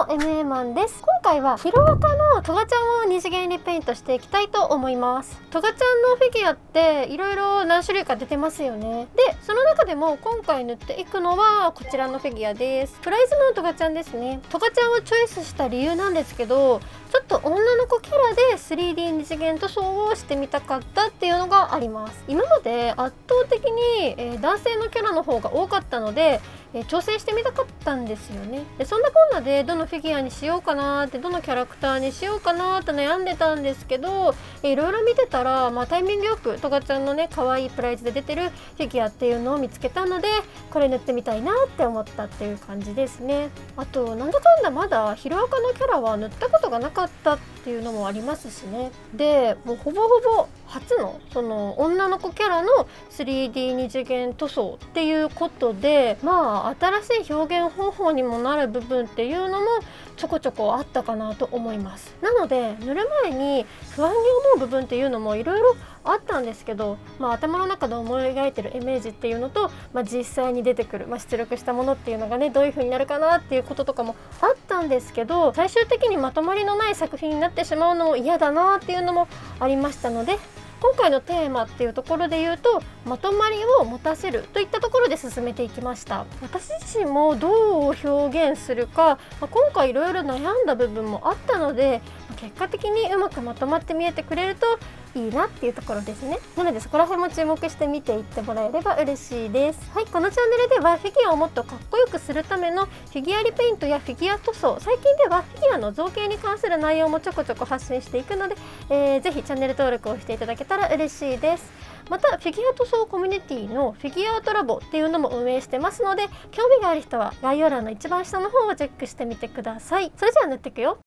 MA マンです。今回はヒロアカのトガちゃんを二次元リペイントしていきたいと思います。トガちゃんのフィギュアっていろいろ何種類か出てますよね。で、その中でも今回塗っていくのはこちらのフィギュアです。プライズのトガちゃんですね。トガちゃんをチョイスした理由なんですけど、ちょっと女の子キャラで 3D 二次元塗装をしてみたかったっていうのがあります。今まで圧倒的に、男性のキャラの方が多かったので、挑戦してみたかったんですよね。でそんなこんなでどのフィギュアにしようかなって、どのキャラクターにしようかなって悩んでたんですけど、いろいろ見てたら、タイミングよくトガちゃんのね可愛いプライズで出てるフィギュアっていうのを見つけたので、これ塗ってみたいなって思ったっていう感じですね。あとなんだかんだまだヒロアカのキャラは塗ったことがなかったっていうのもありますしね。でもうほぼほぼ初のその女の子キャラの 3D 二次元塗装っていうことで、新しい表現方法にもなる部分っていうのもちょこちょこあったかなと思います。なので塗る前に不安に思う部分っていうのもいろいろあったんですけど、頭の中で思い描いてるイメージっていうのと、実際に出てくる、出力したものっていうのがねどういう風になるかなっていうこととかもあったんですけど、最終的にまとまりのない作品になってしまうのも嫌だなっていうのもありましたので、今回のテーマっていうところで言うと、まとまりを持たせるといったところで進めていきました。私自身もどう表現するか、今回いろいろ悩んだ部分もあったので、結果的にうまくまとまって見えてくれるといいなっていうところですね。なのでそこら辺も注目して見ていってもらえれば嬉しいです。はい、このチャンネルではフィギュアをもっとかっこよくするためのフィギュアリペイントやフィギュア塗装、最近ではフィギュアの造形に関する内容もちょこちょこ発信していくので、ぜひチャンネル登録をしていただけたら嬉しいです。またフィギュア塗装コミュニティのフィギュアートラボっていうのも運営してますので、興味がある人は概要欄の一番下の方をチェックしてみてください。それじゃあ塗っていくよ。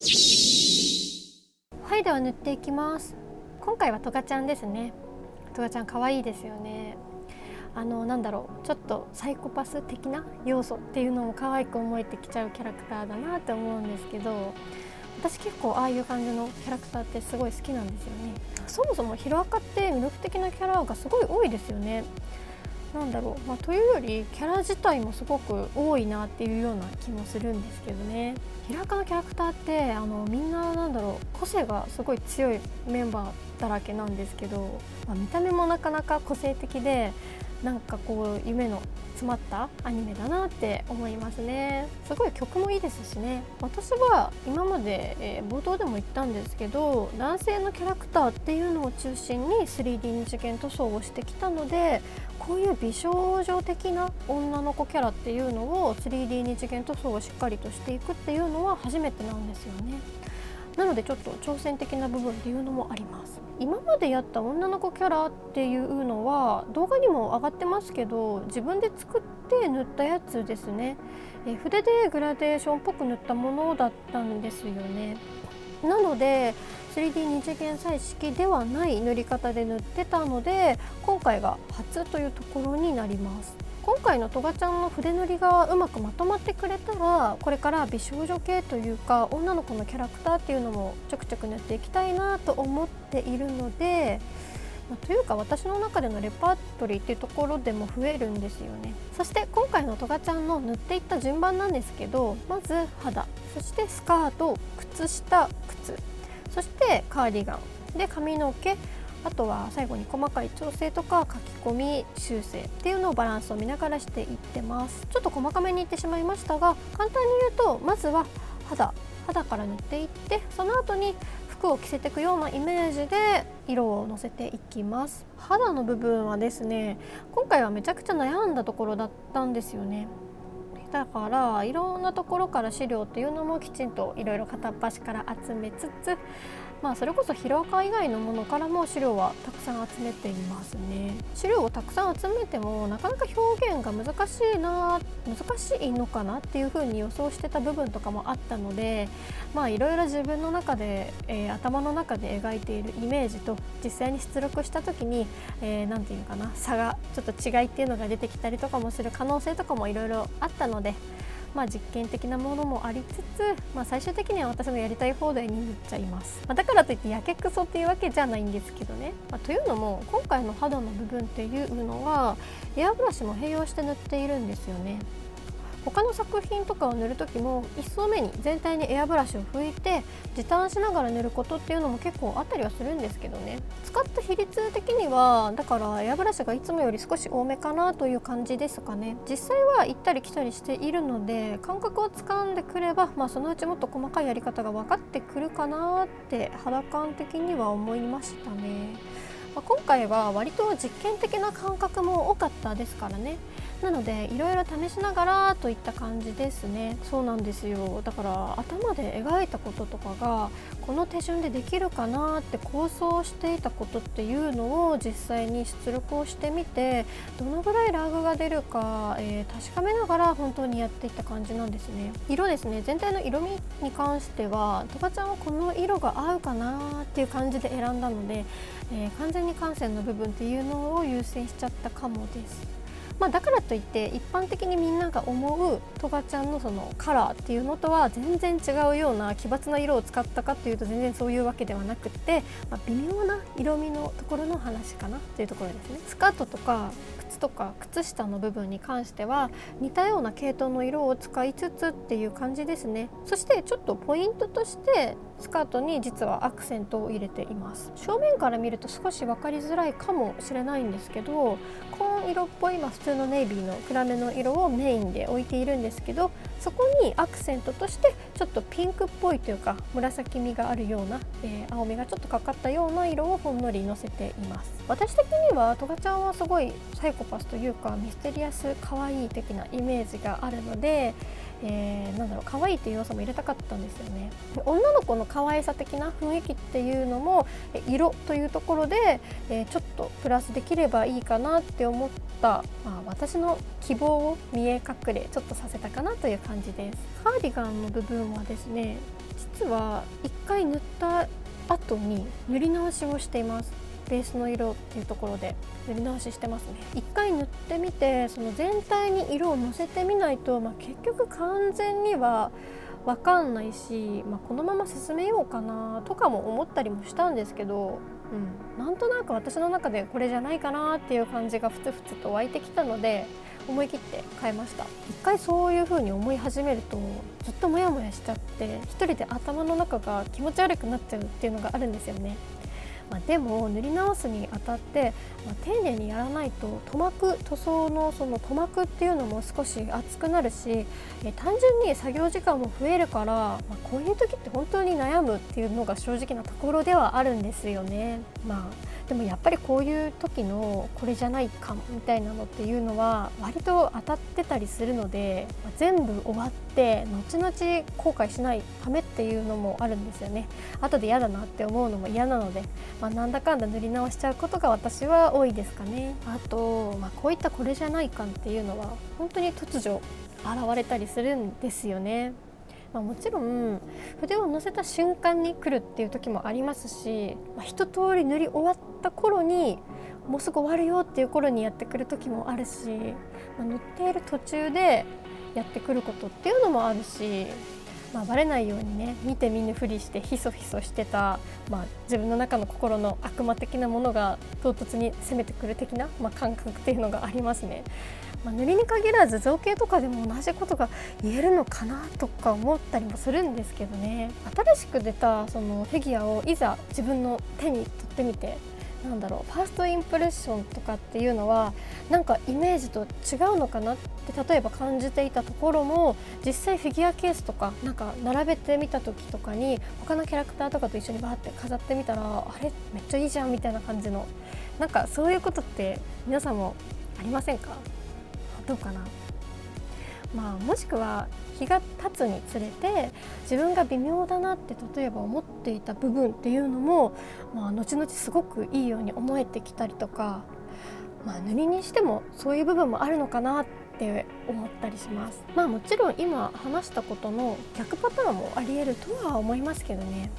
はい、では塗っていきます。今回はトガちゃんですね。トガちゃん可愛いですよね。ちょっとサイコパス的な要素っていうのも可愛く思えてきちゃうキャラクターだなって思うんですけど、私結構ああいう感じのキャラクターってすごい好きなんですよね。そもそもヒロアカって魅力的なキャラがすごい多いですよね。というよりキャラ自体もすごく多いなっていうような気もするんですけどね。ヒロアカのキャラクターってみんな個性がすごい強いメンバーだらけなんですけど、見た目もなかなか個性的で、夢の詰まったアニメだなって思いますね。すごい曲もいいですしね。私は今まで、冒頭でも言ったんですけど、男性のキャラクターっていうのを中心に 3D 二次元塗装をしてきたので、こういう美少女的な女の子キャラっていうのを 3D 二次元塗装をしっかりとしていくっていうのは初めてなんですよね。なのでちょっと挑戦的な部分っていうのもあります。今までやった女の子キャラっていうのは動画にも上がってますけど、自分で作って塗ったやつですね。筆でグラデーションっぽく塗ったものだったんですよね。なので 3D 二次元彩色ではない塗り方で塗ってたので、今回が初というところになります。今回のトガちゃんの筆塗りがうまくまとまってくれたら、これから美少女系というか女の子のキャラクターっていうのもちょくちょく塗っていきたいなと思っているので、というか私の中でのレパートリーっていうところでも増えるんですよね。そして今回のトガちゃんの塗っていった順番なんですけど、まず肌、そしてスカート、靴下、靴、そしてカーディガンで髪の毛、あとは最後に細かい調整とか書き込み修正っていうのをバランスを見ながらしていってます。ちょっと細かめに言ってしまいましたが、簡単に言うとまずは肌から塗っていって、その後に服を着せていくようなイメージで色をのせていきます。肌の部分はですね、今回はめちゃくちゃ悩んだところだったんですよね。だからいろんなところから資料っていうのもきちんといろいろ片っ端から集めつつ、それこそヒロアカ以外のものからも資料はたくさん集めていますね。資料をたくさん集めてもなかなか表現が難しいのかなっていうふうに予想してた部分とかもあったので、いろいろ自分の中で、頭の中で描いているイメージと実際に出力した時に、差がちょっと違いっていうのが出てきたりとかもする可能性とかもいろいろあったので、実験的なものもありつつ、最終的には私のやりたい放題に塗っちゃいます。だからといってやけくそっていうわけじゃないんですけどね。というのも今回の肌の部分っていうのはエアブラシも併用して塗っているんですよね。他の作品とかを塗る時も1層目に全体にエアブラシを拭いて時短しながら塗ることっていうのも結構あったりはするんですけどね。使った比率的にはだからエアブラシがいつもより少し多めかなという感じですかね。実際は行ったり来たりしているので感覚をつかんでくれば、そのうちもっと細かいやり方が分かってくるかなって肌感的には思いましたね。今回は割と実験的な感覚も多かったですからね。なのでいろいろ試しながらといった感じですね。そうなんですよ。だから頭で描いたこととかがこの手順でできるかなって構想していたことっていうのを実際に出力をしてみてどのぐらいラグが出るか、確かめながら本当にやっていった感じなんですね。色ですね、全体の色味に関してはトカちゃんはこの色が合うかなっていう感じで選んだので、完全に感線の部分っていうのを優先しちゃったかもです。だからといって一般的にみんなが思うトガちゃんのそのカラーっていうのとは全然違うような奇抜な色を使ったかっていうと全然そういうわけではなくて、微妙な色味のところの話かなというところですね。スカートとか靴とか靴下の部分に関しては似たような系統の色を使いつつっていう感じですね。そしてちょっとポイントとしてスカートに実はアクセントを入れています。正面から見ると少し分かりづらいかもしれないんですけど、紺色っぽい普通のネイビーの暗めの色をメインで置いているんですけど、そこにアクセントとしてちょっとピンクっぽいというか紫みがあるような、青みがちょっとかかったような色をほんのりのせています。私的にはトガちゃんはすごいサイコパスというかミステリアス可愛い的なイメージがあるので、可愛いという要素も入れたかったんですよね。女の子の可愛さ的な雰囲気っていうのも色というところで、ちょっとプラスできればいいかなって思った、私の希望を見え隠れちょっとさせたかなという感じです。カーディガンの部分はですね、実は1回塗った後に塗り直しをしています。ベースの色っていうところで塗り直ししてますね。一回塗ってみてその全体に色をのせてみないと、結局完全には分かんないし、このまま進めようかなとかも思ったりもしたんですけど、なんとなく私の中でこれじゃないかなっていう感じがふつふつと湧いてきたので思い切って変えました。一回そういう風に思い始めるとずっとモヤモヤしちゃって一人で頭の中が気持ち悪くなっちゃうっていうのがあるんですよね。でも塗り直すにあたって、丁寧にやらないと塗装のその塗膜っていうのも少し厚くなるし、単純に作業時間も増えるから、こういう時って本当に悩むっていうのが正直なところではあるんですよね。でもやっぱりこういう時のこれじゃないかもみたいなのっていうのは割と当たってたりするので、全部終わって後々後悔しないためっていうのもあるんですよね。後で嫌だなって思うのも嫌なので、なんだかんだ塗り直しちゃうことが私は多いですかね。あと、こういったこれじゃない感っていうのは本当に突如現れたりするんですよね。もちろん筆を乗せた瞬間に来るっていう時もありますし、一通り塗り終わった頃にもうすぐ終わるよっていう頃にやってくる時もあるし、塗っている途中でやってくることっていうのもあるし、バレないようにね、見て見ぬふりしてひそひそしてた、自分の中の心の悪魔的なものが唐突に攻めてくる的な、感覚っていうのがありますね。塗りに限らず造形とかでも同じことが言えるのかなとか思ったりもするんですけどね。新しく出たそのフィギュアをいざ自分の手に取ってみて、ファーストインプレッションとかっていうのはイメージと違うのかなって例えば感じていたところも、実際フィギュアケースとか並べてみた時とかに他のキャラクターとかと一緒にバーって飾ってみたら、あれめっちゃいいじゃんみたいな感じのそういうことって皆さんもありませんか？どうかな。もしくは日が経つにつれて自分が微妙だなって例えば思っていた部分っていうのも、後々すごくいいように思えてきたりとか、塗りにしてもそういう部分もあるのかなって思ったりします。もちろん今話したことの逆パターンもありえるとは思いますけどね。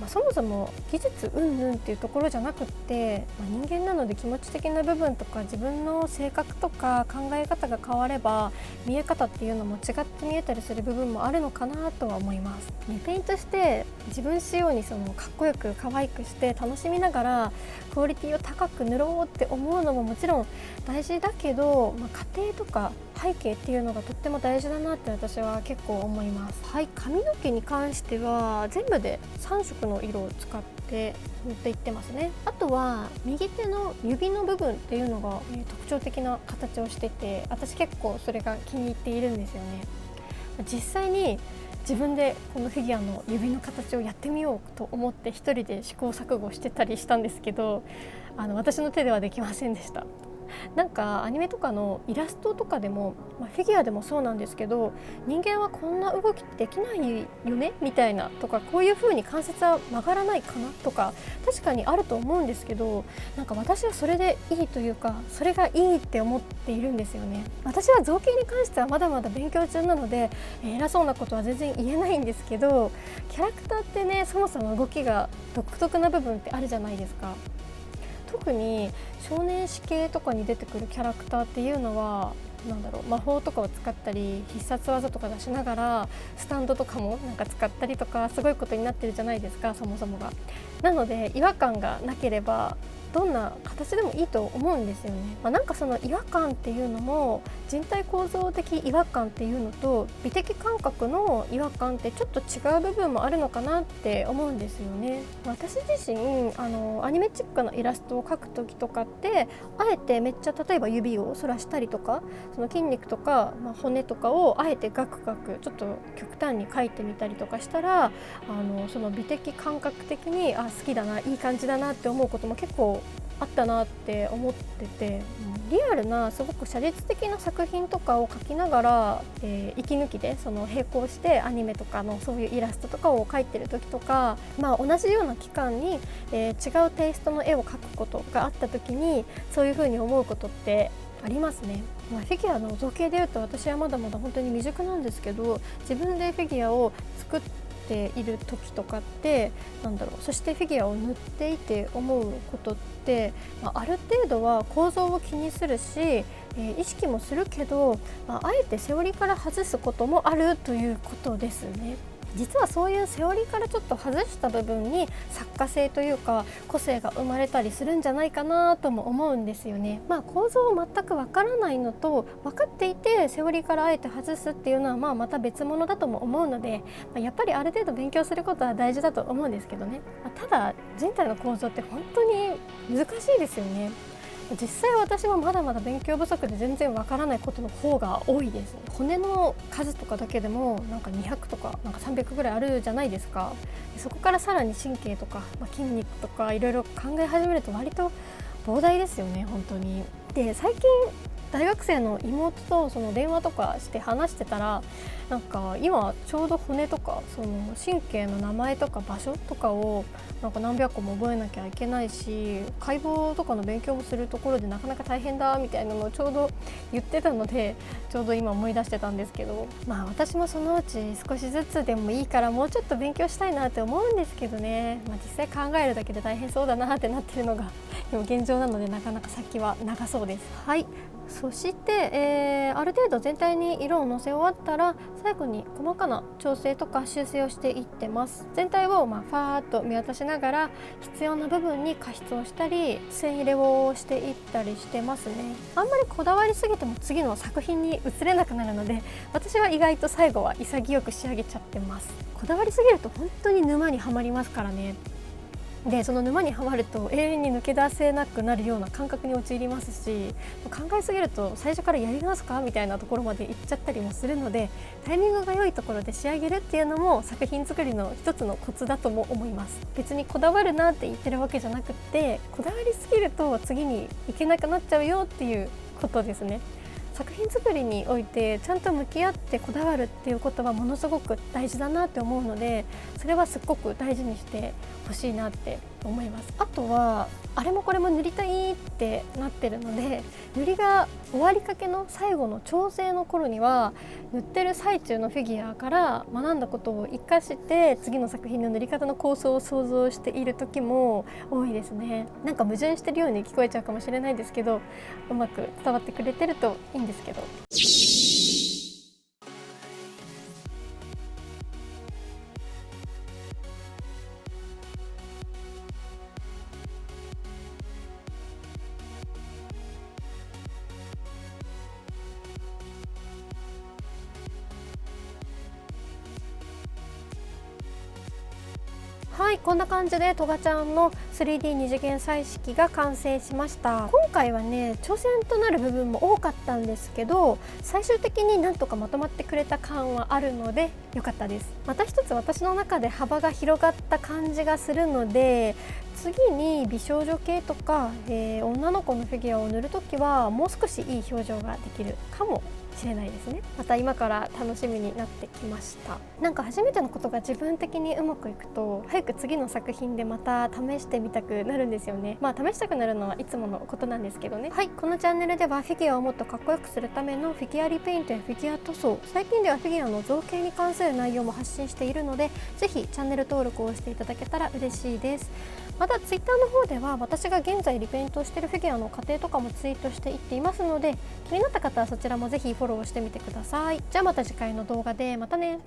そもそも技術云々っていうところじゃなくって、人間なので気持ち的な部分とか自分の性格とか考え方が変われば見え方っていうのも違って見えたりする部分もあるのかなとは思います。ペイントして自分仕様にそのかっこよく可愛くして楽しみながらクオリティを高く塗ろうって思うのももちろん大事だけど、過程とか背景っていうのがとっても大事だなって私は結構思います。はい、髪の毛に関しては全部で3色の色を使って塗っていってますね。あとは右手の指の部分っていうのが、特徴的な形をしてて、私結構それが気に入っているんですよね。実際に自分でこのフィギュアの指の形をやってみようと思って一人で試行錯誤してたりしたんですけど、私の手ではできませんでした。なんかアニメとかのイラストとかでも、フィギュアでもそうなんですけど、人間はこんな動きできないよねみたいなとか、こういう風に関節は曲がらないかなとか確かにあると思うんですけど、なんか私はそれでいいというか、それがいいって思っているんですよね。私は造形に関してはまだまだ勉強中なので、偉そうなことは全然言えないんですけど、キャラクターってね、そもそも動きが独特な部分ってあるじゃないですか。特に少年誌系とかに出てくるキャラクターっていうのは魔法とかを使ったり必殺技とか出しながらスタンドとかも使ったりとか、すごいことになってるじゃないですか、そもそもが。なので違和感がなければどんな形でもいいと思うんですよね。その違和感っていうのも人体構造的違和感っていうのと美的感覚の違和感ってちょっと違う部分もあるのかなって思うんですよね。私自身アニメチックなイラストを描く時とかって、あえてめっちゃ例えば指を反らしたりとか、その筋肉とか、骨とかをあえてガクガクちょっと極端に描いてみたりとかしたら、その美的感覚的に好きだな、いい感じだなって思うことも結構あったなって思ってて、リアルなすごく写実的な作品とかを描きながら、息抜きでその並行してアニメとかのそういうイラストとかを描いてる時とか、同じような期間に、違うテイストの絵を描くことがあった時にそういう風に思うことってありますね。フィギュアの造形でいうと私はまだまだ本当に未熟なんですけど、自分でフィギュアを作っている時とかってそしてフィギュアを塗っていて思うことって、ある程度は構造を気にするし、意識もするけど、あえてセオリーから外すこともあるということですね。実はそういうセオリーからちょっと外した部分に作家性というか個性が生まれたりするんじゃないかなとも思うんですよね。構造を全くわからないのと分かっていてセオリーからあえて外すっていうのはまた別物だとも思うので、やっぱりある程度勉強することは大事だと思うんですけどね。ただ人体の構造って本当に難しいですよね。実際私はまだまだ勉強不足で全然わからないことの方が多いです。骨の数とかだけでも200とか300ぐらいあるじゃないですか。そこからさらに神経とか、筋肉とかいろいろ考え始めると割と膨大ですよね、本当に。で、最近大学生の妹とその電話とかして話してたら、今ちょうど骨とかその神経の名前とか場所とかを何百個も覚えなきゃいけないし、解剖とかの勉強もするところでなかなか大変だみたいなのをちょうど言ってたので、ちょうど今思い出してたんですけど、私もそのうち少しずつでもいいからもうちょっと勉強したいなって思うんですけどね。実際考えるだけで大変そうだなってなってるのが今現状なので、なかなか先は長そうです。はい、そして、ある程度全体に色をのせ終わったら最後に細かな調整とか修正をしていってます。全体をファーっと見渡しながら必要な部分に加筆をしたり線入れをしていったりしてますね。あんまりこだわりすぎても次の作品に移れなくなるので、私は意外と最後は潔く仕上げちゃってます。こだわりすぎると本当に沼にはまりますからね。で、その沼にはまると永遠に抜け出せなくなるような感覚に陥りますし、考えすぎると最初からやり直すかみたいなところまで行っちゃったりもするので、タイミングが良いところで仕上げるっていうのも作品作りの一つのコツだとも思います。別にこだわるなって言ってるわけじゃなくって、こだわりすぎると次に行けなくなっちゃうよっていうことですね。作品作りにおいてちゃんと向き合ってこだわるっていうことはものすごく大事だなって思うので、それはすっごく大事にしてほしいなってと思います。あとはあれもこれも塗りたいってなってるので、塗りが終わりかけの最後の調整の頃には塗ってる最中のフィギュアから学んだことを生かして次の作品の塗り方の構想を想像している時も多いですね。なんか矛盾してるように聞こえちゃうかもしれないですけど、うまく伝わってくれてるといいんですけど。はい、こんな感じでトガちゃんの 3D 二次元彩色が完成しました。今回はね挑戦となる部分も多かったんですけど、最終的になんとかまとまってくれた感はあるので良かったです。また一つ私の中で幅が広がった感じがするので、次に美少女系とか、女の子のフィギュアを塗るときはもう少しいい表情ができるかもしれないですね。また今から楽しみになってきました。なんか初めてのことが自分的にうまくいくと早く次の作品でまた試してみたくなるんですよね。まあ試したくなるのはいつものことなんですけどね。はい、このチャンネルではフィギュアをもっとかっこよくするためのフィギュアリペイントやフィギュア塗装、最近ではフィギュアの造形に関する内容も発信しているので、ぜひチャンネル登録をしていただけたら嬉しいです。またツイッターの方では私が現在リペイントをしているフィギュアの過程とかもツイートしていっていますので、気になった方はそちらもぜひフォローしてみてください。じゃあまた次回の動画でまたね。